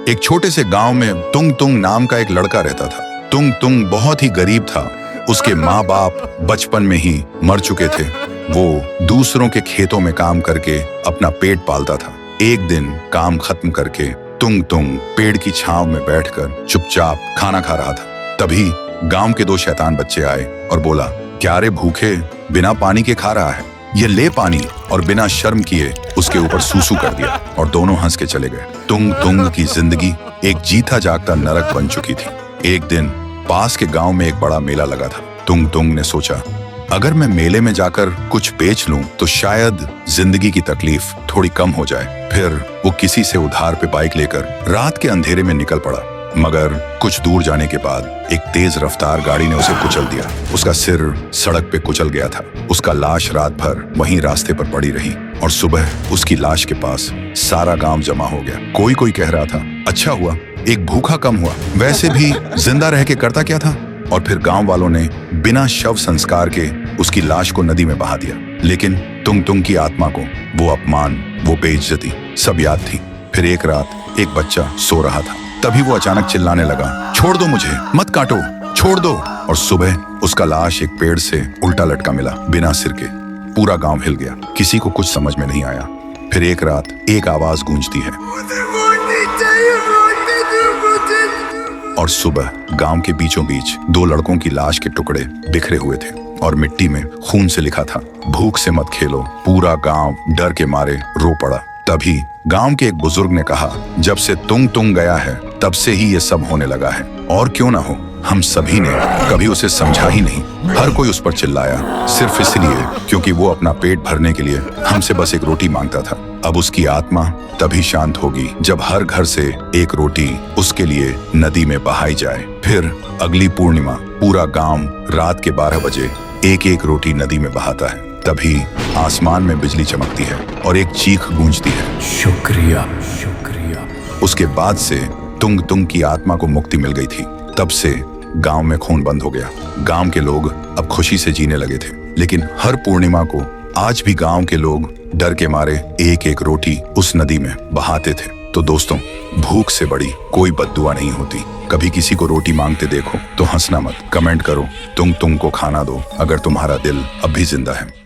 एक छोटे से गांव में तुंग तुंग नाम का एक लड़का रहता था। तुंग तुंग बहुत ही गरीब था। उसके माँ बाप बचपन में ही मर चुके थे। वो दूसरों के खेतों में काम करके अपना पेट पालता था। एक दिन काम खत्म करके तुंग तुंग पेड़ की छांव में बैठकर चुपचाप खाना खा रहा था। तभी गांव के दो शैतान बच्चे आए और बोला, क्या रे भूखे बिना पानी के खा रहा है, ये ले पानी। और बिना शर्म किए उसके ऊपर सूसू कर दिया और दोनों हंस के चले गए। तुंग तुंग की जिंदगी एक जीता जागता नरक बन चुकी थी। एक दिन पास के गांव में एक बड़ा मेला लगा था। तुंग तुंग ने सोचा, अगर मैं मेले में जाकर कुछ बेच लूं तो शायद जिंदगी की तकलीफ थोड़ी कम हो जाए। फिर वो किसी से उधार पे बाइक लेकर रात के अंधेरे में निकल पड़ा। मगर कुछ दूर जाने के बाद एक तेज रफ्तार गाड़ी ने उसे कुचल दिया। उसका सिर सड़क पे कुचल गया था। उसका लाश रात भर वहीं रास्ते पर पड़ी रही और सुबह उसकी लाश के पास सारा गांव जमा हो गया। कोई कोई कह रहा था, अच्छा हुआ एक भूखा कम हुआ, वैसे भी जिंदा रह के करता क्या था। और फिर गांव वालों ने बिना शव संस्कार के उसकी लाश को नदी में बहा दिया। लेकिन तुंग तुंग की आत्मा को वो अपमान, वो बेइज्जती सब याद थी। फिर एक रात एक बच्चा सो रहा था। तभी वो अचानक चिल्लाने लगा, छोड़ दो मुझे, मत काटो, छोड़ दो। और सुबह उसका लाश एक पेड़ से उल्टा लटका मिला, बिना सिर के। पूरा गांव हिल गया। किसी को कुछ समझ में नहीं आया। फिर एक रात एक आवाज गूंजती है और सुबह गांव के बीचों बीच दो लड़कों की लाश के टुकड़े बिखरे हुए थे और मिट्टी में खून से लिखा था, भूख से मत खेलो। पूरा गांव डर के मारे रो पड़ा। तभी गांव के एक बुजुर्ग ने कहा, जब से तुंग तुंग गया है तब से ही ये सब होने लगा है। और क्यों ना हो, हम सभी ने कभी उसे समझा ही नहीं। हर कोई उस पर चिल्लाया सिर्फ इसलिए क्योंकि वो अपना पेट भरने के लिए हमसे बस एक रोटी मांगता था। अब उसकी आत्मा तभी शांत होगी जब हर घर से एक रोटी उसके लिए नदी में बहाई जाए। फिर अगली पूर्णिमा पूरा गांव रात के 12 बजे एक एक रोटी नदी में बहाता है। तभी आसमान में बिजली चमकती है और एक चीख गूंजती है, शुक्रिया शुक्रिया। उसके बाद से तुंग तुंग की आत्मा को मुक्ति मिल गई थी। तब से गांव में खून बंद हो गया। गांव के लोग अब खुशी से जीने लगे थे। लेकिन हर पूर्णिमा को आज भी गांव के लोग डर के मारे एक एक रोटी उस नदी में बहाते थे। तो दोस्तों, भूख से बड़ी कोई बद्दुआ नहीं होती। कभी किसी को रोटी मांगते देखो तो हंसना मत, कमेंट करो, तुंग तुंग को खाना दो अगर तुम्हारा दिल अब भी जिंदा है।